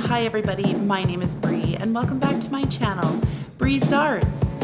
Hi everybody, my name is Bree and welcome back to my channel, Bree's Arts.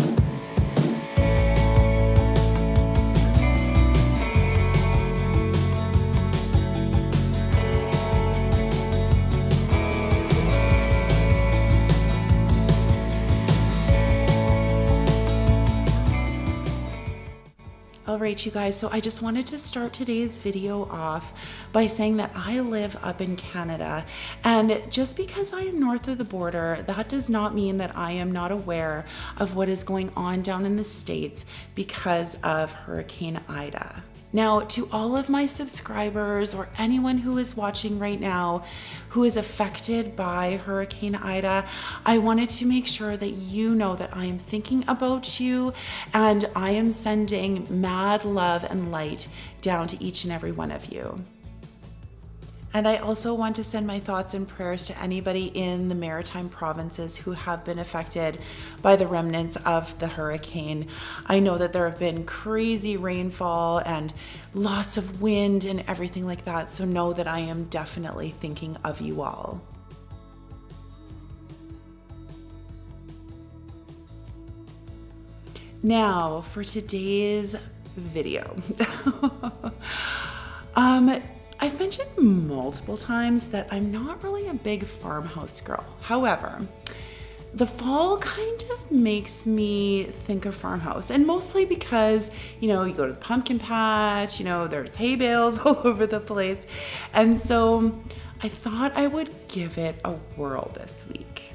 Alright you guys, so I just wanted to start today's video off by saying that I live up in Canada, and just because I am north of the border, that does not mean that I am not aware of what is going on down in the States because of Hurricane Ida. Now, to all of my subscribers or anyone who is watching right now who is affected by Hurricane Ida, I wanted to make sure that you know that I am thinking about you and I am sending mad love and light down to each and every one of you. And I also want to send my thoughts and prayers to anybody in the maritime provinces who have been affected by the remnants of the hurricane. I know that there have been crazy rainfall and lots of wind and everything like that, so know that I am definitely thinking of you all. Now, for today's video. I've mentioned multiple times that I'm not really a big farmhouse girl. However, the fall kind of makes me think of farmhouse, and mostly because, you know, you go to the pumpkin patch, you know, there's hay bales all over the place. And so I thought I would give it a whirl this week.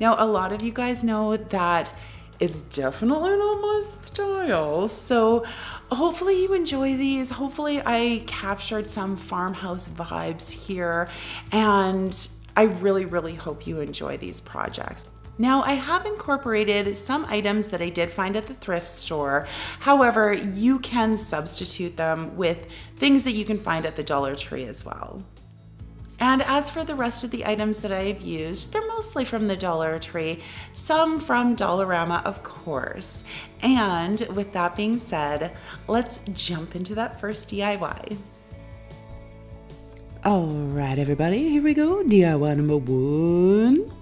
Now, a lot of you guys know that it's definitely not my style, so hopefully you enjoy these. Hopefully I captured some farmhouse vibes here, and I really hope you enjoy these projects. Now, I have incorporated some items that I did find at the thrift store. However, you can substitute them with things that you can find at the Dollar Tree as well. And as for the rest of the items that I have used, they're mostly from the Dollar Tree, some from Dollarama, of course. And with that being said, let's jump into that first DIY. All right, everybody, here we go. DIY number one.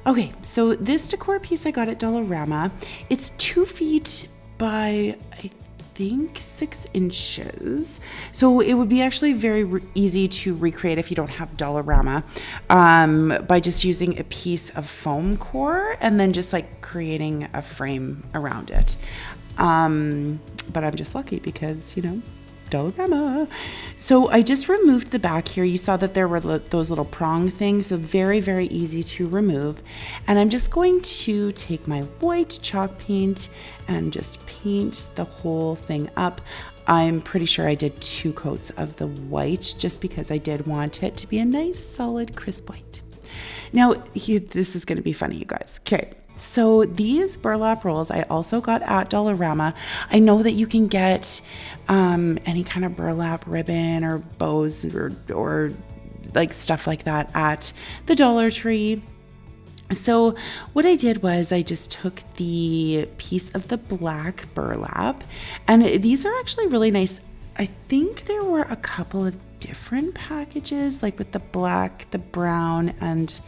Okay, so this decor piece I got at Dollarama, it's 2 feet by, I think 6 inches. So it would be actually very easy to recreate if you don't have Dollarama, by just using a piece of foam core and then just like creating a frame around it. But I'm just lucky because, you know, Dollarama. So I just removed the back here. You saw that there were those little prong things, so very easy to remove. And I'm just going to take my white chalk paint and just paint the whole thing up. I'm pretty sure I did 2 coats of the white just because I did want it to be a nice solid crisp white. Now this is going to be funny, you guys. Okay. So these burlap rolls I also got at Dollarama. I know that you can get any kind of burlap ribbon or bows or like stuff like that at the Dollar Tree. So what I did was I just took the piece of the black burlap, and these are actually really nice. I think there were a couple of different packages, like with the black, the brown, and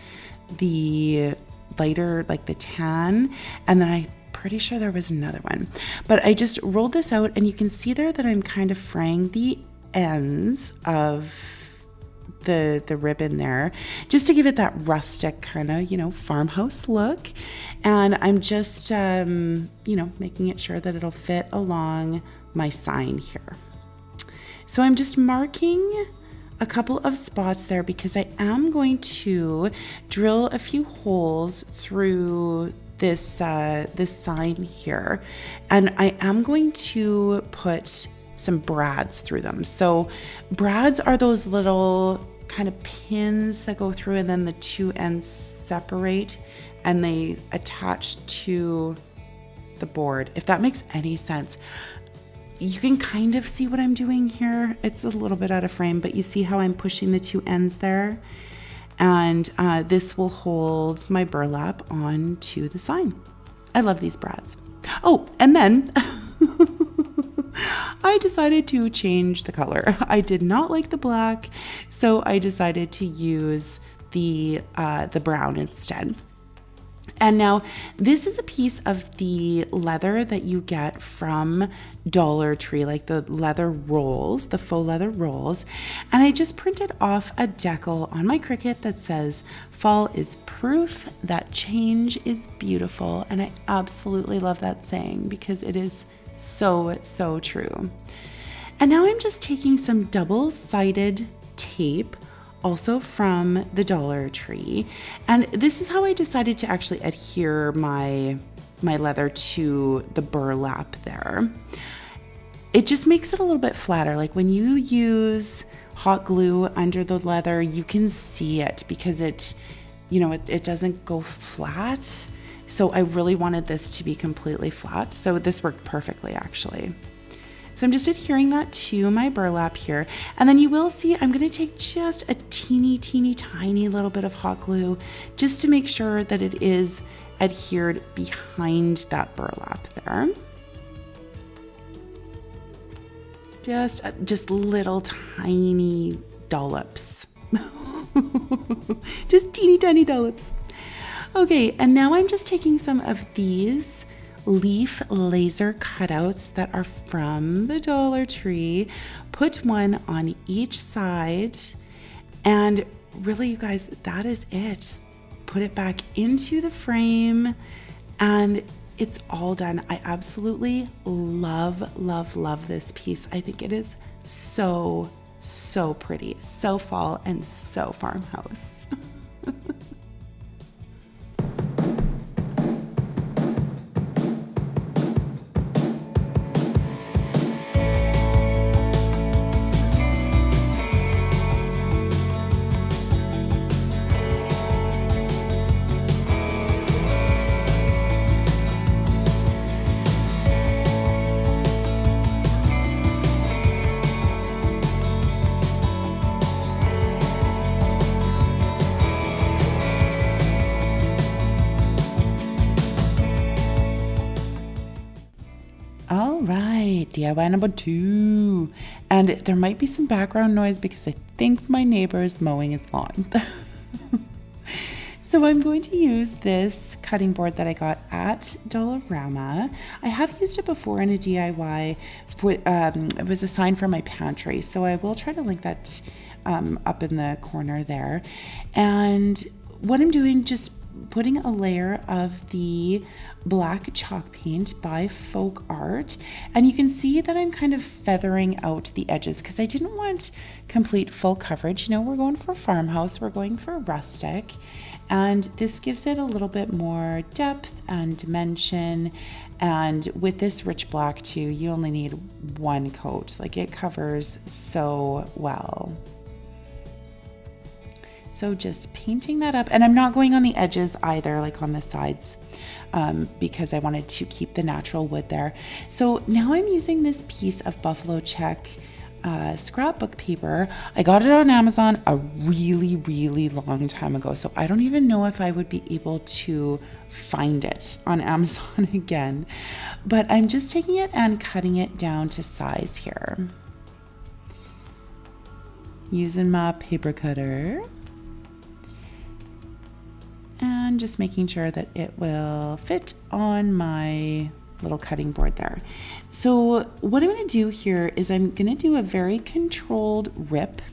the lighter, like the tan, and then I'm pretty sure there was another one. But I just rolled this out, and you can see there that I'm kind of fraying the ends of the ribbon there, just to give it that rustic kind of, you know, farmhouse look. And I'm just you know, making it sure that it'll fit along my sign here. So I'm just marking a couple of spots there because I am going to drill a few holes through this this sign here, and I am going to put some brads through them. So brads are those little kind of pins that go through, and then the 2 ends separate and they attach to the board, if that makes any sense. You can kind of see what I'm doing here. It's a little bit out of frame, but you see how I'm pushing the 2 ends there? And this will hold my burlap onto the sign. I love these brads. Oh, and then I decided to change the color. I did not like the black, so I decided to use the brown instead. And now this is a piece of the leather that you get from Dollar Tree, like the leather rolls, the faux leather rolls. And I just printed off a decal on my Cricut that says, "Fall is proof that change is beautiful." And I absolutely love that saying because it is so, so true. And now I'm just taking some double-sided tape, also from the Dollar Tree. And this is how I decided to actually adhere my leather to the burlap there. It just makes it a little bit flatter. Like when you use hot glue under the leather, you can see it because it doesn't go flat. So I really wanted this to be completely flat. So this worked perfectly actually. So I'm just adhering that to my burlap here. And then you will see I'm going to take just a teeny tiny little bit of hot glue just to make sure that it is adhered behind that burlap there. Just little tiny dollops. Just teeny tiny dollops. Okay, and now I'm just taking some of these leaf laser cutouts that are from the Dollar Tree, put one on each side, and really, you guys, that is it. Put it back into the frame, and it's all done. I absolutely love this piece. I think it is so pretty, so fall, and so farmhouse. All right, DIY number 2. And there might be some background noise because I think my neighbor is mowing his lawn. So I'm going to use this cutting board that I got at Dollarama. I have used it before in a DIY. It was a sign for my pantry, so I will try to link that up in the corner there. And what I'm doing, just putting a layer of the black chalk paint by Folk Art, and you can see that I'm kind of feathering out the edges because I didn't want complete full coverage. You know, we're going for farmhouse, we're going for rustic, and this gives it a little bit more depth and dimension. And with this rich black too, you only need one coat. Like, it covers so well. So just painting that up, and I'm not going on the edges either, like on the sides, because I wanted to keep the natural wood there. So now I'm using this piece of buffalo check scrapbook paper. I got it on Amazon a really long time ago, so I don't even know if I would be able to find it on Amazon again. But I'm just taking it and cutting it down to size here, using my paper cutter. And just making sure that it will fit on my little cutting board there. So what I'm going to do here is I'm going to do a very controlled rip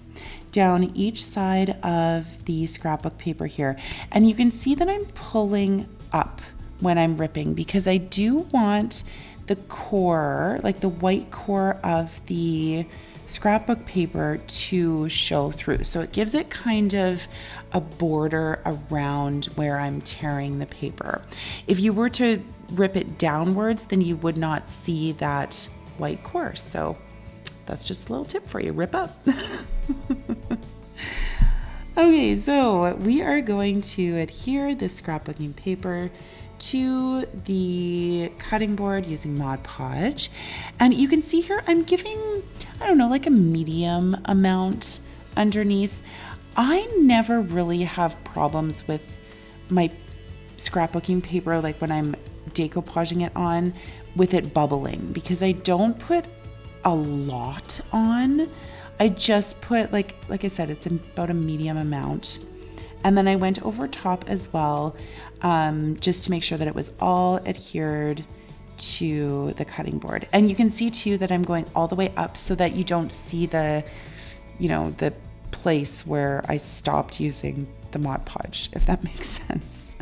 down each side of the scrapbook paper here. And you can see that I'm pulling up when I'm ripping because I do want the core, like the white core of the scrapbook paper, to show through. So it gives it kind of a border around where I'm tearing the paper. If you were to rip it downwards, then you would not see that white core. So that's just a little tip for you, rip up. Okay, so we are going to adhere this scrapbooking paper to the cutting board using Mod Podge. And you can see here I'm giving, I don't know, like a medium amount underneath. I never really have problems with my scrapbooking paper, like when I'm decoupaging it on, with it bubbling, because I don't put a lot on. I just put, like I said, it's about a medium amount. And then I went over top as well, just to make sure that it was all adhered to the cutting board. And you can see too that I'm going all the way up so that you don't see the, the place where I stopped using the Mod Podge, if that makes sense.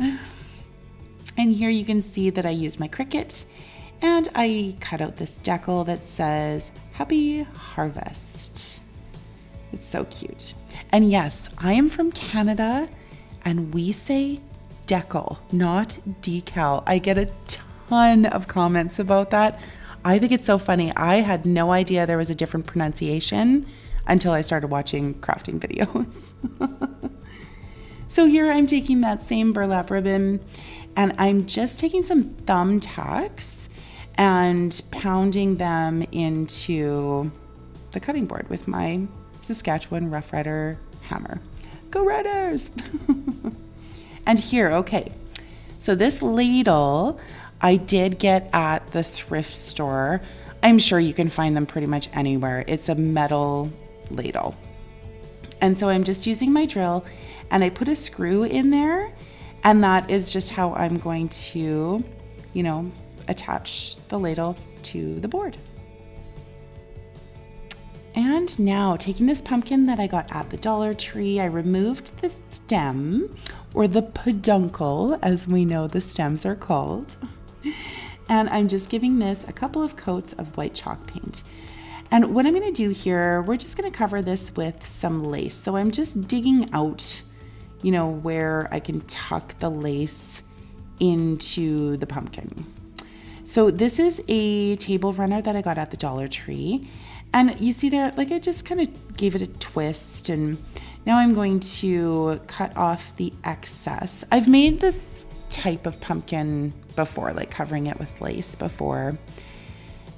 And here you can see that I use my Cricut and I cut out this decal that says Happy Harvest. It's so cute. And yes, I am from Canada and we say decal, not decal. I get a ton of comments about that. I think it's so funny. I had no idea there was a different pronunciation until I started watching crafting videos. So here I'm taking that same burlap ribbon and I'm just taking some thumbtacks and pounding them into the cutting board with my Saskatchewan Rough Rider hammer. Go Riders! And here, okay, so this ladle I did get at the thrift store. I'm sure you can find them pretty much anywhere. It's a metal ladle. And so I'm just using my drill and I put a screw in there, and that is just how I'm going to, attach the ladle to the board. And now taking this pumpkin that I got at the Dollar Tree, I removed the stem, or the peduncle, as we know the stems are called. And I'm just giving this a couple of coats of white chalk paint. And what I'm going to do here, we're just going to cover this with some lace. So I'm just digging out, where I can tuck the lace into the pumpkin. So this is a table runner that I got at the Dollar Tree. And you see there, like I just kind of gave it a twist, and now I'm going to cut off the excess. I've made this type of pumpkin before, like covering it with lace before.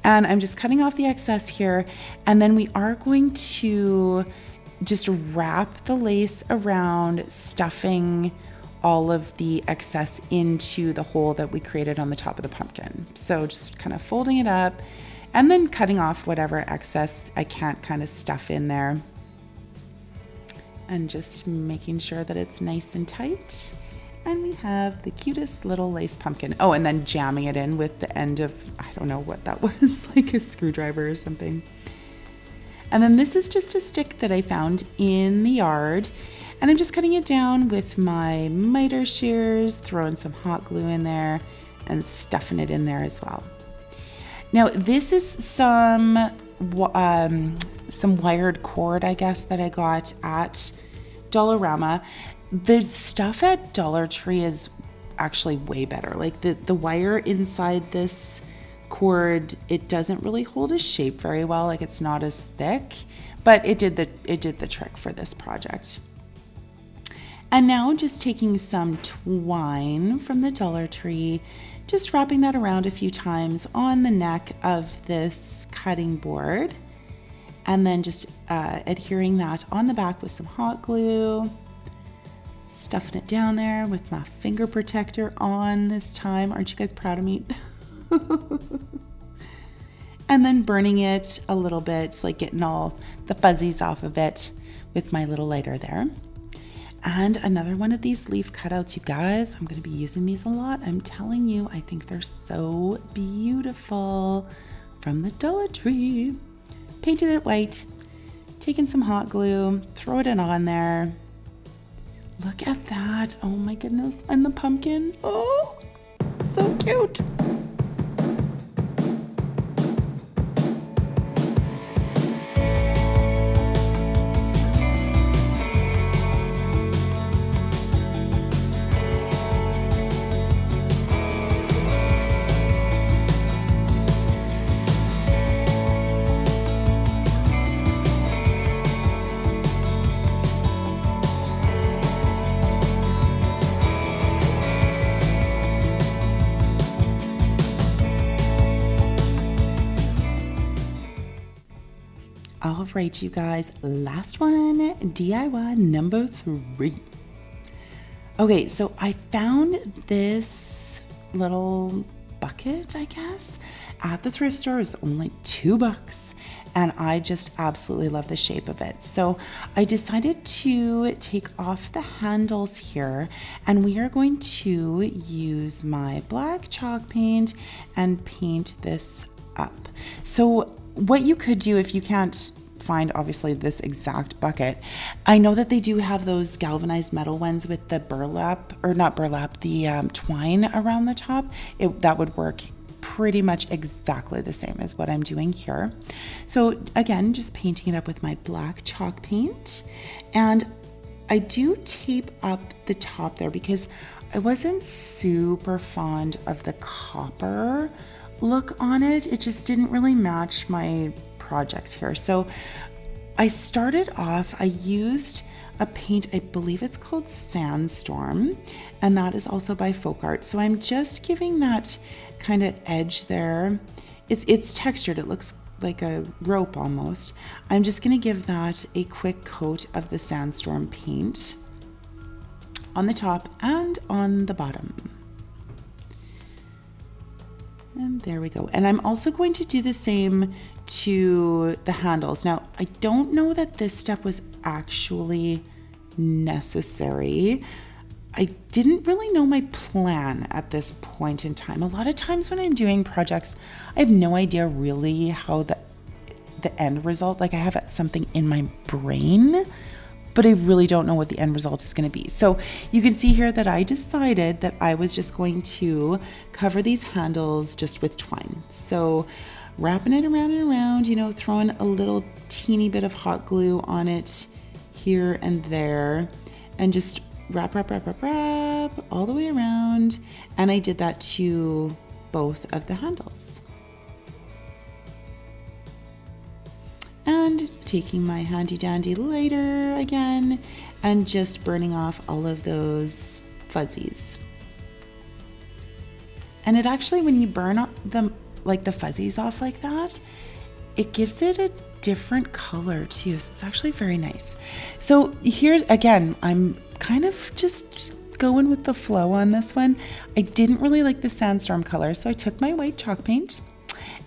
And I'm just cutting off the excess here. And then we are going to just wrap the lace around, stuffing all of the excess into the hole that we created on the top of the pumpkin. So just kind of folding it up and then cutting off whatever excess I can't kind of stuff in there. And just making sure that it's nice and tight. And we have the cutest little lace pumpkin. Oh, and then jamming it in with the end of, I don't know what that was, like a screwdriver or something. And then this is just a stick that I found in the yard. And I'm just cutting it down with my miter shears, throwing some hot glue in there and stuffing it in there as well. Now this is some wired cord, I guess, that I got at Dollarama. The stuff at Dollar Tree is actually way better. Like the wire inside this cord, it doesn't really hold its shape very well. Like it's not as thick, but it did the trick for this project. And now just taking some twine from the Dollar Tree, just wrapping that around a few times on the neck of this cutting board, and then just adhering that on the back with some hot glue, stuffing it down there with my finger protector on this time. Aren't you guys proud of me? And then burning it a little bit, like getting all the fuzzies off of it with my little lighter there. And another one of these leaf cutouts, you guys. I'm going to be using these a lot. I'm telling you, I think they're so beautiful, from the Dollar Tree. Painted it white, taking some hot glue, throw it on there. Look at that. Oh my goodness. And the pumpkin. Oh, so cute. All right, you guys, last one, DIY number 3. Okay, so I found this little bucket, I guess, at the thrift store. It was only $2. and I just absolutely love the shape of it. So I decided to take off the handles here, and we are going to use my black chalk paint and paint this up. So what you could do if you can't find obviously this exact bucket, I know that they do have those galvanized metal ones with the burlap, or not burlap, the twine around the top. That would work pretty much exactly the same as what I'm doing here. So again, just painting it up with my black chalk paint, and I do tape up the top there because I wasn't super fond of the copper look on it. It just didn't really match my projects here. So I started off, I used a paint, I believe it's called Sandstorm, and that is also by Folk Art. So I'm just giving that kind of edge there. It's textured, it looks like a rope almost. I'm just gonna give that a quick coat of the Sandstorm paint on the top and on the bottom. And there we go. And I'm also going to do the same to the handles. Now, I don't know that this step was actually necessary. I didn't really know my plan at this point in time. A lot of times when I'm doing projects, I have no idea really how the end result, like I have something in my brain, but I really don't know what the end result is going to be. So you can see here that I decided that I was just going to cover these handles just with twine. So wrapping it around and around, you know, throwing a little teeny bit of hot glue on it here and there, and just wrap all the way around. And I did that to both of the handles. And taking my handy dandy lighter again and just burning off all of those fuzzies. And it actually, when you burn them, like the fuzzies off like that, it gives it a different color too. So it's actually very nice. So here's, again, I'm kind of just going with the flow on this one. I didn't really like the Sandstorm color, so I took my white chalk paint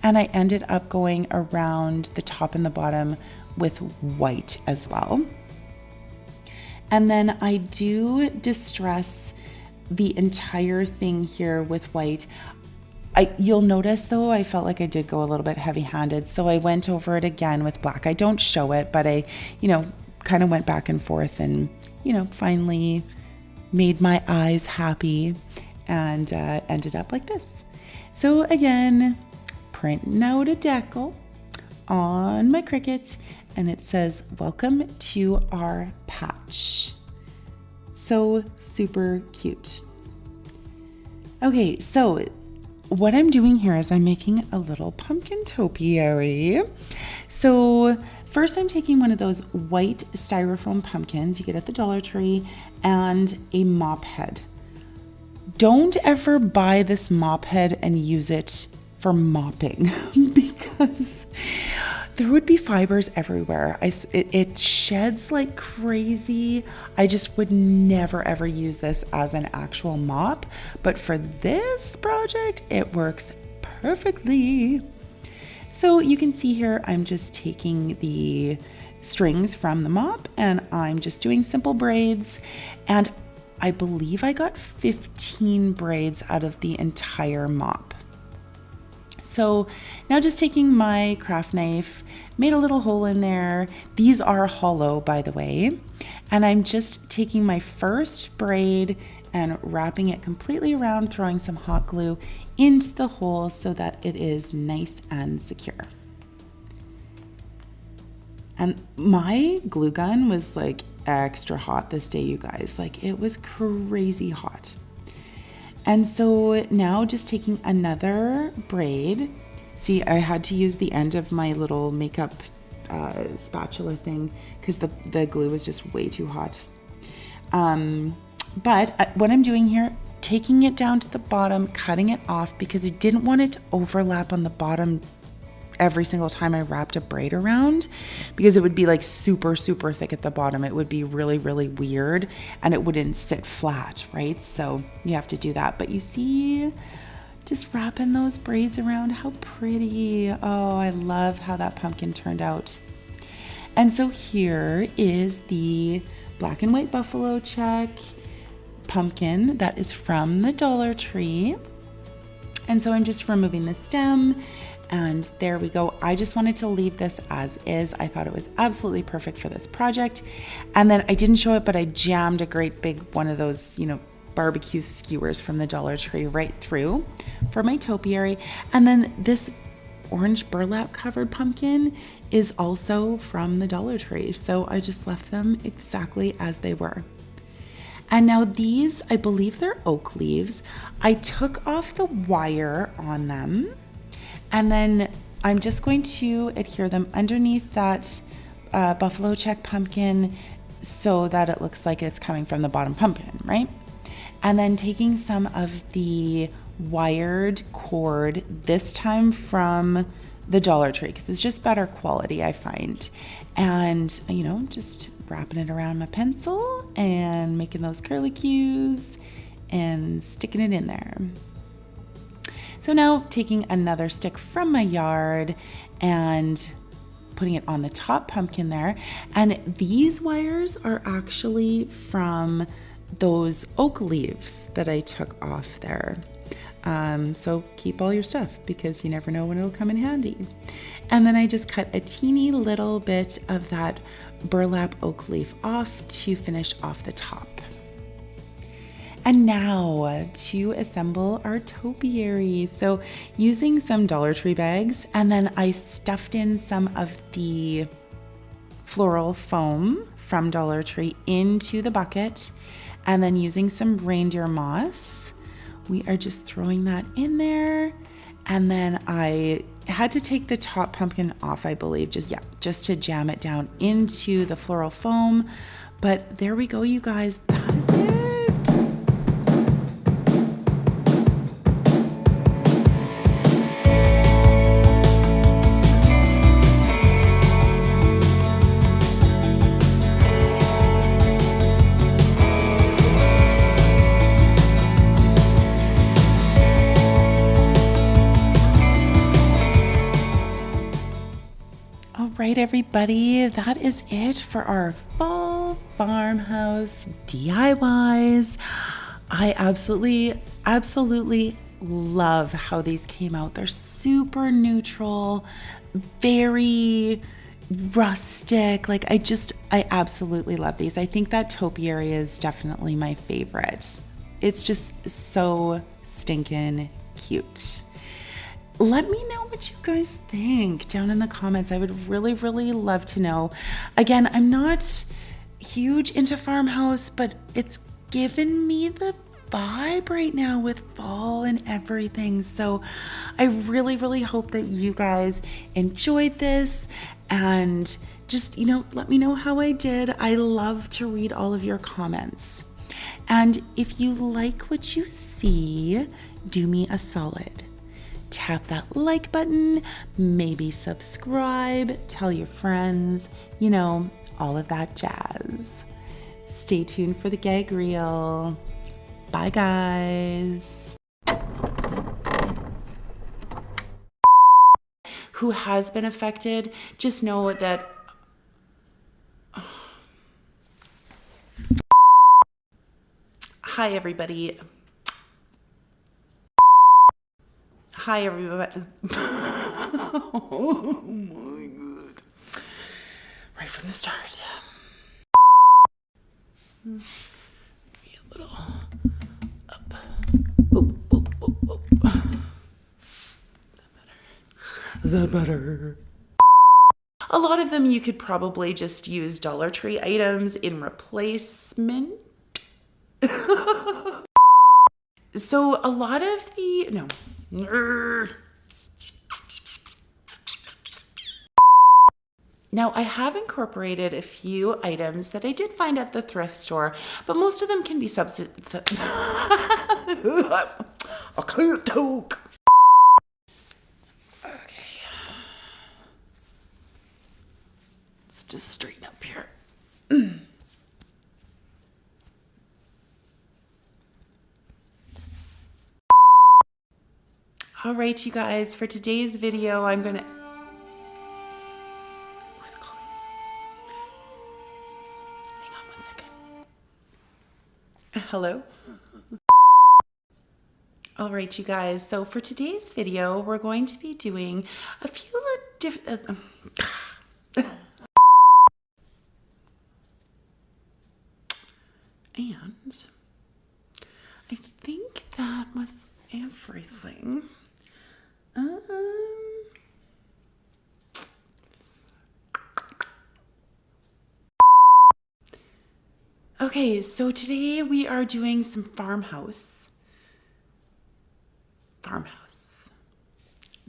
and I ended up going around the top and the bottom with white as well. And then I do distress the entire thing here with white. You'll notice though, I felt like I did go a little bit heavy-handed, so I went over it again with black. I don't show it, but I, kind of went back and forth and, finally made my eyes happy and ended up like this. So again, printing out a decal on my Cricut, and it says, "Welcome to our patch." So super cute. Okay, so what I'm doing here is I'm making a little pumpkin topiary. So first I'm taking one of those white styrofoam pumpkins you get at the Dollar Tree and a mop head. Don't ever buy this mop head and use it for mopping because there would be fibers everywhere. It sheds like crazy. I just would never ever use this as an actual mop, but for this project, it works perfectly. So you can see here, I'm just taking the strings from the mop and I'm just doing simple braids, and I believe I got 15 braids out of the entire mop. So now just taking my craft knife, made a little hole in there. These are hollow, by the way. And I'm just taking my first braid and wrapping it completely around, throwing some hot glue into the hole so that it is nice and secure. And my glue gun was like extra hot this day, you guys. Like it was crazy hot. And so now just taking another braid. See, I had to use the end of my little makeup spatula thing because the glue was just way too hot. But what I'm doing here, taking it down to the bottom, cutting it off because I didn't want it to overlap on the bottom every single time I wrapped a braid around, because it would be like super, super thick at the bottom. It would be really, really weird and it wouldn't sit flat, right? So you have to do that. But you see, just wrapping those braids around. How pretty. Oh, I love how that pumpkin turned out. And so here is the black and white buffalo check pumpkin that is from the Dollar Tree. And so I'm just removing the stem, and there we go. I just wanted to leave this as is. I thought it was absolutely perfect for this project. And then I didn't show it, but I jammed a great big one of those, barbecue skewers from the Dollar Tree right through for my topiary. And then this orange burlap covered pumpkin is also from the Dollar Tree. So I just left them exactly as they were. And now these, I believe they're oak leaves. I took off the wire on them, and then I'm just going to adhere them underneath that buffalo check pumpkin so that it looks like it's coming from the bottom pumpkin, right? And then taking some of the wired cord, this time from the Dollar Tree, because it's just better quality, I find. And, just wrapping it around my pencil and making those curly cues and sticking it in there. So now taking another stick from my yard and putting it on the top pumpkin there. And these wires are actually from those oak leaves that I took off there. So keep all your stuff because you never know when it'll come in handy. And then I just cut a teeny little bit of that burlap oak leaf off to finish off the top. And now to assemble our topiary. So using some Dollar Tree bags, and then I stuffed in some of the floral foam from Dollar Tree into the bucket, and then using some reindeer moss, we are just throwing that in there. And then I had to take the top pumpkin off, I believe, just to jam it down into the floral foam. But there we go, you guys, that is it. Right, everybody, that is it for our fall farmhouse DIYs. I absolutely love how these came out. They're super neutral, very rustic. I absolutely love these. I think that topiary is definitely my favorite. It's just so stinking cute. Let me know what you guys think down in the comments. I would really, really love to know. Again, I'm not huge into farmhouse, but it's given me the vibe right now with fall and everything. So I really, really hope that you guys enjoyed this, and just, let me know how I did. I love to read all of your comments. And if you like what you see, do me a solid. Tap that like button, maybe subscribe, tell your friends, all of that jazz. Stay tuned for the gag reel. Bye, guys. Who has been affected, just know that Hi, everybody. Oh my God. Right from the start. Be a little up. Oh. Is that better? A lot of them you could probably just use Dollar Tree items in replacement. So a lot of the, Now, I have incorporated a few items that I did find at the thrift store, but most of them can be I can't talk. Okay. Let's just straighten up here. All right, you guys, for today's video, I'm gonna... Who's calling? Hang on 1 second. Hello? All right, you guys, so for today's video, we're going to be doing a few different... And I think that was everything. Okay, so today we are doing some farmhouse. I'm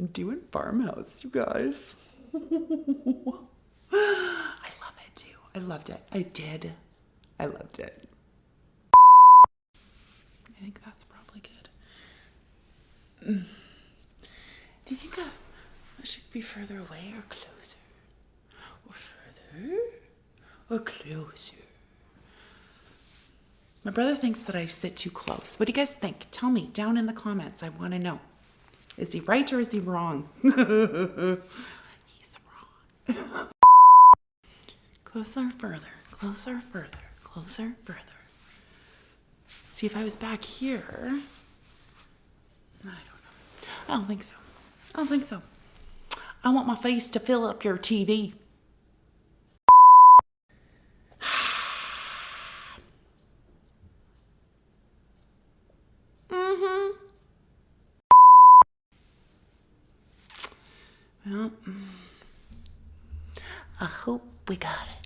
doing farmhouse, you guys. I love it too. I loved it. I did. I loved it. I think that's probably good. Do you think I should be further away or closer? Or further or closer? My brother thinks that I sit too close. What do you guys think? Tell me down in the comments. I want to know. Is he right or is he wrong? He's wrong. Closer, further, closer, further, closer, further. See, if I was back here, I don't know. I don't think so. I don't think so. I want my face to fill up your TV. Well, I hope we got it.